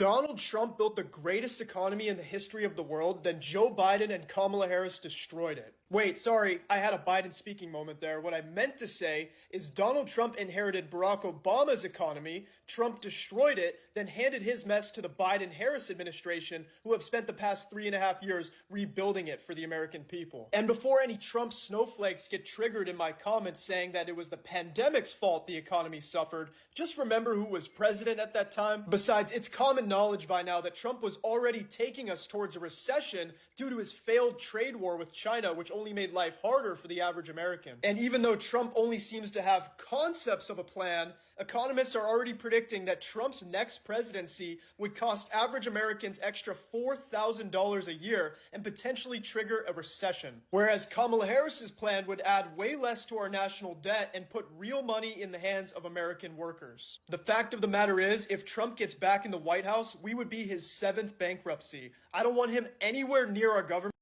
Donald Trump built the greatest economy in the history of the world, then Joe Biden and Kamala Harris destroyed it. Wait, sorry, I had a Biden speaking moment there. What I meant to say is Donald Trump inherited Barack Obama's economy, Trump destroyed it, then handed his mess to the Biden-Harris administration, who have spent the past 3.5 years rebuilding it for the American people. And before any Trump snowflakes get triggered in my comments saying that it was the pandemic's fault the economy suffered, just remember who was president at that time. Besides, it's common knowledge by now that Trump was already taking us towards a recession due to his failed trade war with China, which only made life harder for the average American. And even though Trump only seems to have concepts of a plan, economists are already predicting that Trump's next presidency would cost average Americans extra $4,000 a year and potentially trigger a recession. Whereas Kamala Harris's plan would add way less to our national debt and put real money in the hands of American workers. The fact of the matter is, if Trump gets back in the White House, we would be his 7th bankruptcy. I don't want him anywhere near our government.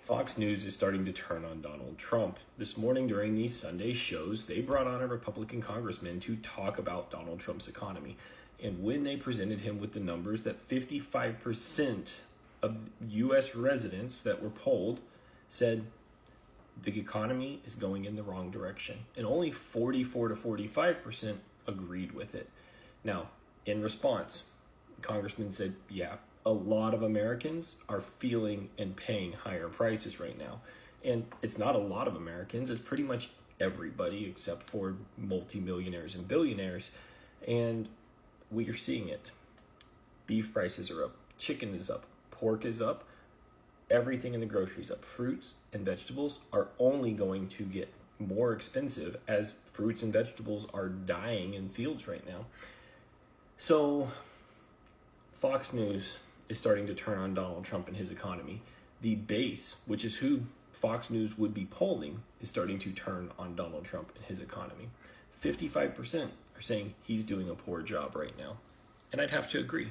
Fox News is starting to turn on Donald Trump. This morning during these Sunday shows, they brought on a Republican congressman to talk about Donald Trump's economy. And when they presented him with the numbers that 55% of U.S. residents that were polled said the economy is going in the wrong direction, and only 44 to 45% agreed with it. Now, in response, the congressman said, yeah, a lot of Americans are feeling and paying higher prices right now. And it's not a lot of Americans, it's pretty much everybody except for multimillionaires and billionaires. And we are seeing it. Beef prices are up, chicken is up, pork is up, everything in the groceries up. Fruits and vegetables are only going to get more expensive as fruits and vegetables are dying in fields right now. So Fox News is starting to turn on Donald Trump and his economy. The base, which is who Fox News would be polling, is starting to turn on Donald Trump and his economy. 55% are saying he's doing a poor job right now. And I'd have to agree.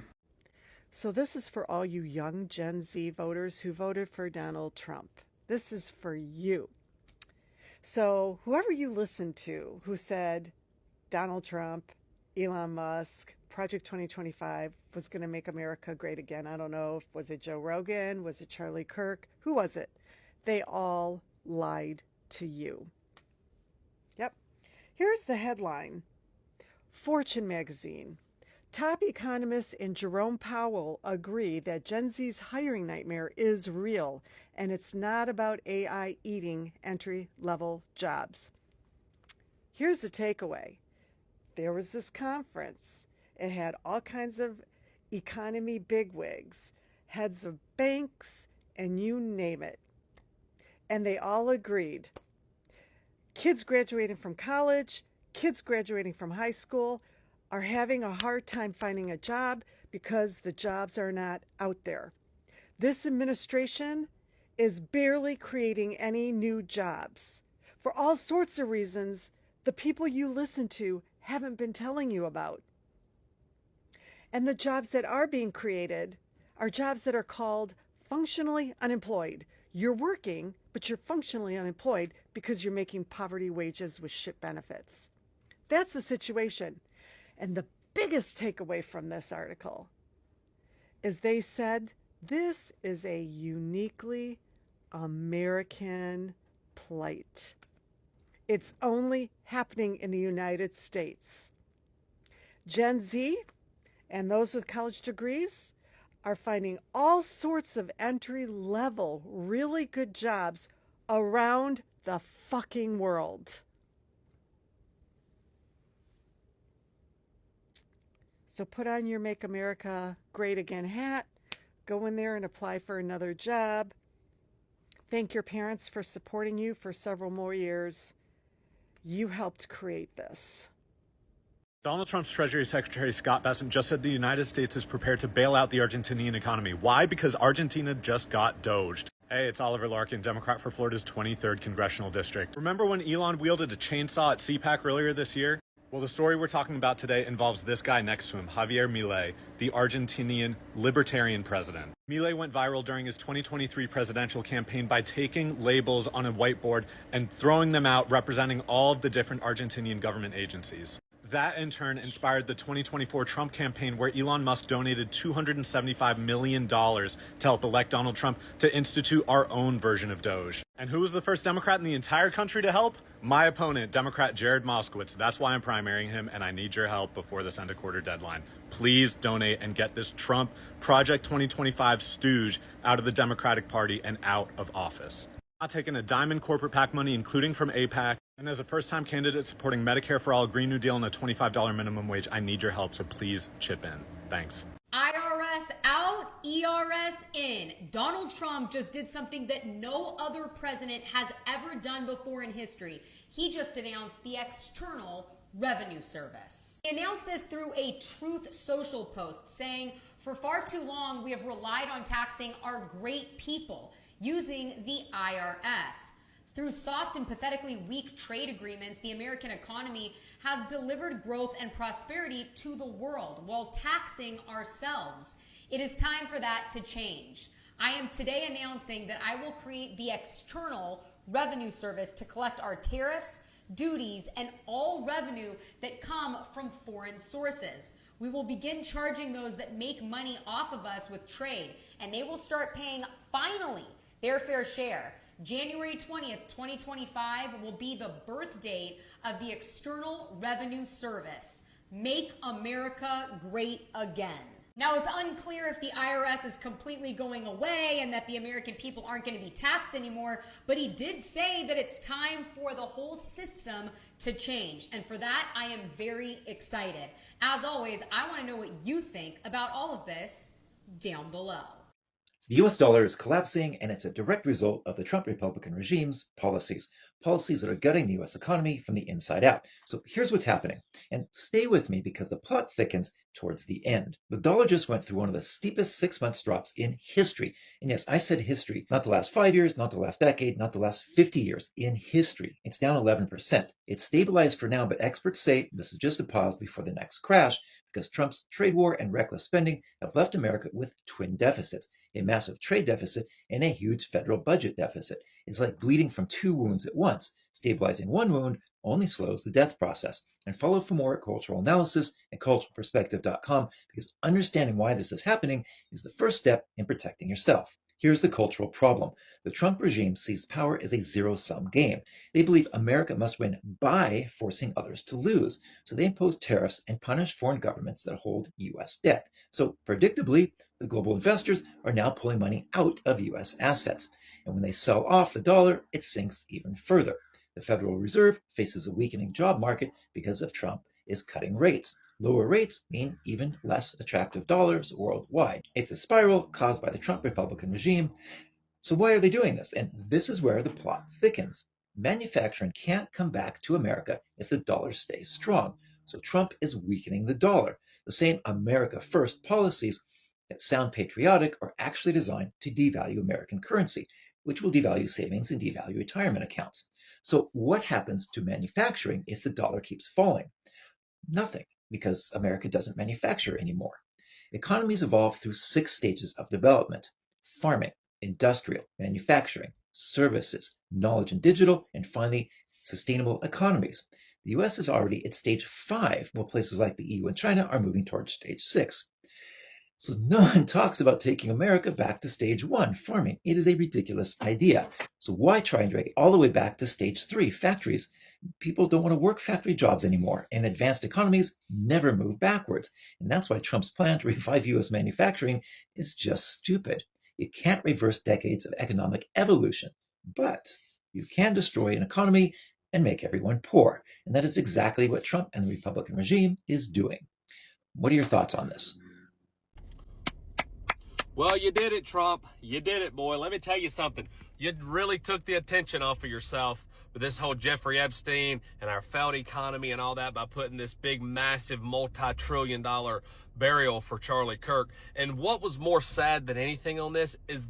So this is for all you young Gen Z voters who voted for Donald Trump. This is for you. So whoever you listened to who said Donald Trump, Elon Musk, Project 2025 was going to make America great again. I don't know. Was it Joe Rogan? Was it Charlie Kirk? Who was it? They all lied to you. Yep. Here's the headline. Fortune magazine. Top economists and Jerome Powell agree that Gen Z's hiring nightmare is real, and it's not about AI eating entry-level jobs. Here's the takeaway. There was this conference. It had all kinds of economy bigwigs, heads of banks, and you name it. And they all agreed. Kids graduating from college, kids graduating from high school are having a hard time finding a job because the jobs are not out there. This administration is barely creating any new jobs. For all sorts of reasons, the people you listen to haven't been telling you about. And the jobs that are being created are jobs that are called functionally unemployed. You're working, but you're functionally unemployed because you're making poverty wages with shit benefits. That's the situation. And the biggest takeaway from this article is they said this is a uniquely American plight. It's only happening in the United States. Gen Z and those with college degrees are finding all sorts of entry-level, really good jobs around the fucking world. So put on your Make America Great Again hat, go in there and apply for another job. Thank your parents for supporting you for several more years. You helped create this. Donald Trump's Treasury Secretary Scott Bessent just said the United States is prepared to bail out the Argentinian economy. Why? Because Argentina just got doged. Hey, it's Oliver Larkin, Democrat for Florida's 23rd Congressional District. Remember when Elon wielded a chainsaw at CPAC earlier this year? Well, the story we're talking about today involves this guy next to him, Javier Milei, the Argentinian libertarian president. Milei went viral during his 2023 presidential campaign by taking labels on a whiteboard and throwing them out representing all of the different Argentinian government agencies. That in turn inspired the 2024 Trump campaign, where Elon Musk donated $275 million to help elect Donald Trump to institute our own version of Doge. And who was the first Democrat in the entire country to help? My opponent, Democrat Jared Moskowitz. That's why I'm primarying him, and I need your help before this end of quarter deadline. Please donate and get this Trump Project 2025 stooge out of the Democratic Party and out of office. I'm not taking a dime in corporate PAC money, including from APAC. And as a first-time candidate supporting Medicare for All, Green New Deal, and a $25 minimum wage, I need your help, so please chip in. Thanks. IRS out, ERS in. Donald Trump just did something that no other president has ever done before in history. He just announced the External Revenue Service. He announced this through a Truth Social post saying, "For far too long, we have relied on taxing our great people using the IRS. Through soft and pathetically weak trade agreements, the American economy has delivered growth and prosperity to the world while taxing ourselves. It is time for that to change. I am today announcing that I will create the External Revenue Service to collect our tariffs, duties, and all revenue that come from foreign sources. We will begin charging those that make money off of us with trade, and they will start paying, finally, their fair share. January 20th, 2025 will be the birth date of the External Revenue Service. Make America great again." Now, it's unclear if the IRS is completely going away and that the American people aren't going to be taxed anymore, but he did say that it's time for the whole system to change. And for that, I am very excited. As always, I want to know what you think about all of this down below. The US dollar is collapsing, and it's a direct result of the Trump Republican regime's policies that are gutting the US economy from the inside out. So here's what's happening. And stay with me because the plot thickens towards the end. The dollar just went through one of the steepest 6-month drops in history. And yes, I said history, not the last 5 years, not the last decade, not the last 50 years. In history, it's down 11%. It's stabilized for now, but experts say this is just a pause before the next crash because Trump's trade war and reckless spending have left America with twin deficits: a massive trade deficit and a huge federal budget deficit. It's like bleeding from two wounds at once. Stabilizing one wound only slows the death process. And follow for more at Cultural Analysis and culturalperspective.com, because understanding why this is happening is the first step in protecting yourself. Here's the cultural problem. The Trump regime sees power as a zero-sum game. They believe America must win by forcing others to lose. So they impose tariffs and punish foreign governments that hold U.S. debt. So predictably, the global investors are now pulling money out of U.S. assets. And when they sell off the dollar, it sinks even further. The Federal Reserve faces a weakening job market because of Trump is cutting rates. Lower rates mean even less attractive dollars worldwide. It's a spiral caused by the Trump Republican regime. So why are they doing this? And this is where the plot thickens. Manufacturing can't come back to America if the dollar stays strong. So Trump is weakening the dollar. The same America First policies that sound patriotic are actually designed to devalue American currency, which will devalue savings and devalue retirement accounts. So what happens to manufacturing if the dollar keeps falling? Nothing, because America doesn't manufacture anymore. Economies evolve through 6 stages of development: farming, industrial, manufacturing, services, knowledge and digital, and finally, sustainable economies. The US is already at stage 5, while places like the EU and China are moving towards stage 6. So no one talks about taking America back to stage 1, farming. It is a ridiculous idea. So why try and drag it all the way back to stage 3, factories? People don't want to work factory jobs anymore, and advanced economies never move backwards. And that's why Trump's plan to revive US manufacturing is just stupid. You can't reverse decades of economic evolution, but you can destroy an economy and make everyone poor. And that is exactly what Trump and the Republican regime is doing. What are your thoughts on this? Well, you did it, Trump. You did it, boy. Let me tell you something. You really took the attention off of yourself with this whole Jeffrey Epstein and our failed economy and all that by putting this big, massive, multi-trillion-dollar burial for Charlie Kirk. And what was more sad than anything on this is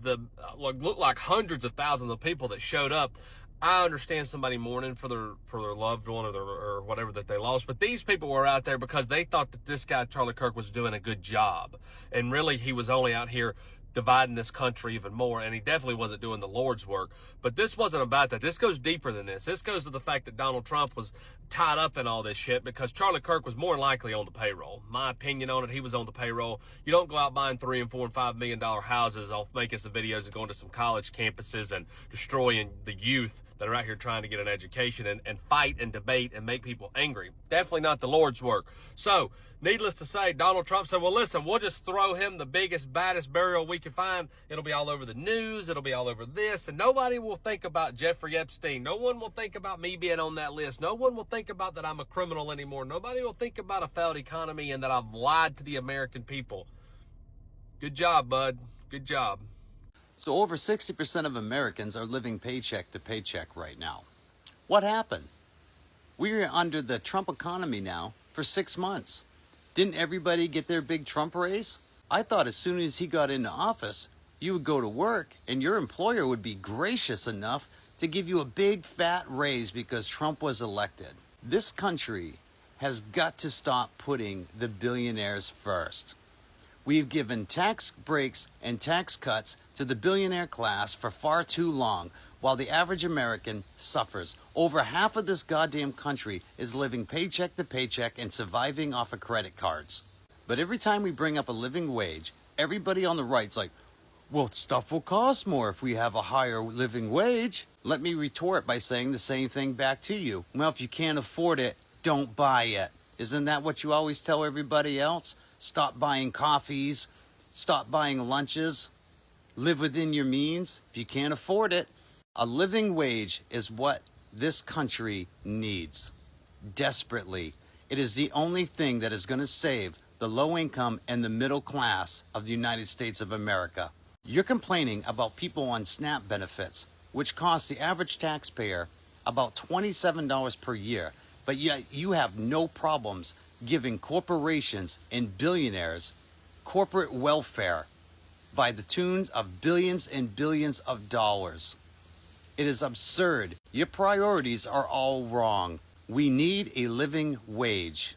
looked like hundreds of thousands of people that showed up. I understand somebody mourning for their loved one or whatever that they lost, but these people were out there because they thought that this guy, Charlie Kirk, was doing a good job. And really, he was only out here dividing this country even more, and he definitely wasn't doing the Lord's work. But this wasn't about that. This goes deeper than this. This goes to the fact that Donald Trump was tied up in all this shit because Charlie Kirk was more than likely on the payroll. My opinion on it, he was on the payroll. You don't go out buying $3 and $4 and $5 million houses off making some videos and going to some college campuses and destroying the youth that are out here trying to get an education and fight and debate and make people angry. Definitely not the Lord's work. So, needless to say, Donald Trump said, well, listen, we'll just throw him the biggest, baddest burial we can find. It'll be all over the news. It'll be all over this. And nobody will think about Jeffrey Epstein. No one will think about me being on that list. No one will think about that I'm a criminal anymore. Nobody will think about a failed economy and that I've lied to the American people. Good job, bud. Good job. So over 60% of Americans are living paycheck to paycheck right now. What happened? We're under the Trump economy now for 6 months. Didn't everybody get their big Trump raise? I thought as soon as he got into office, you would go to work and your employer would be gracious enough to give you a big fat raise because Trump was elected. This country has got to stop putting the billionaires first. We've given tax breaks and tax cuts to the billionaire class for far too long, while the average American suffers. Over half of this goddamn country is living paycheck to paycheck and surviving off of credit cards. But every time we bring up a living wage, everybody on the right's like, well, stuff will cost more if we have a higher living wage. Let me retort by saying the same thing back to you. Well, if you can't afford it, don't buy it. Isn't that what you always tell everybody else? Stop buying coffees, stop buying lunches, live within your means. If you can't afford it, a living wage is what this country needs desperately. It is the only thing that is going to save the low income and the middle class of the United States of America. You're complaining about people on SNAP benefits, which cost the average taxpayer about $27 per year, but yet you have no problems giving corporations and billionaires corporate welfare by the tunes of billions and billions of dollars. It is absurd. Your priorities are all wrong. We need a living wage.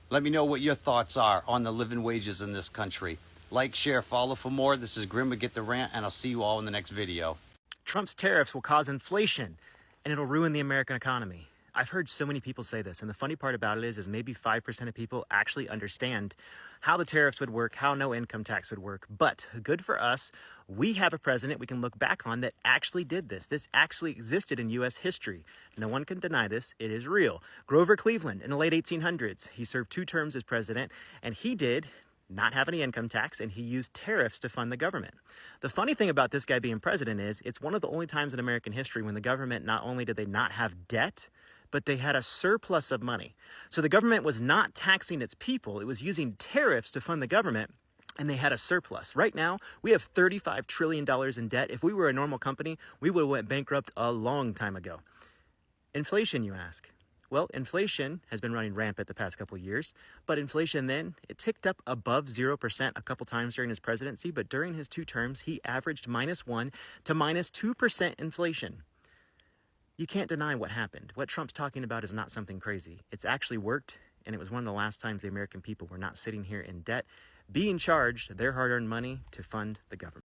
Let me know what your thoughts are on the living wages in this country. Like, share, follow for more. This is Grim with Get the Rant, and I'll see you all in the next video. Trump's tariffs will cause inflation, and it'll ruin the American economy. I've heard so many people say this, and the funny part about it is maybe 5% of people actually understand how the tariffs would work, how no income tax would work. But good for us, we have a president we can look back on that actually did this. This actually existed in U.S. history. No one can deny this. It is real. Grover Cleveland in the late 1800s, he served 2 terms as president, and he did not have any income tax, and he used tariffs to fund the government. The funny thing about this guy being president is it's one of the only times in American history when the government, not only did they not have debt, but they had a surplus of money. So the government was not taxing its people. It was using tariffs to fund the government, and they had a surplus. Right now, we have $35 trillion in debt. If we were a normal company, we would have went bankrupt a long time ago. Inflation, you ask? Well, inflation has been running rampant the past couple of years, but inflation then, it ticked up above 0% a couple times during his presidency, but during his 2 terms, he averaged -1 to -2% inflation. You can't deny what happened. What Trump's talking about is not something crazy. It's actually worked, and it was one of the last times the American people were not sitting here in debt, being charged their hard-earned money to fund the government.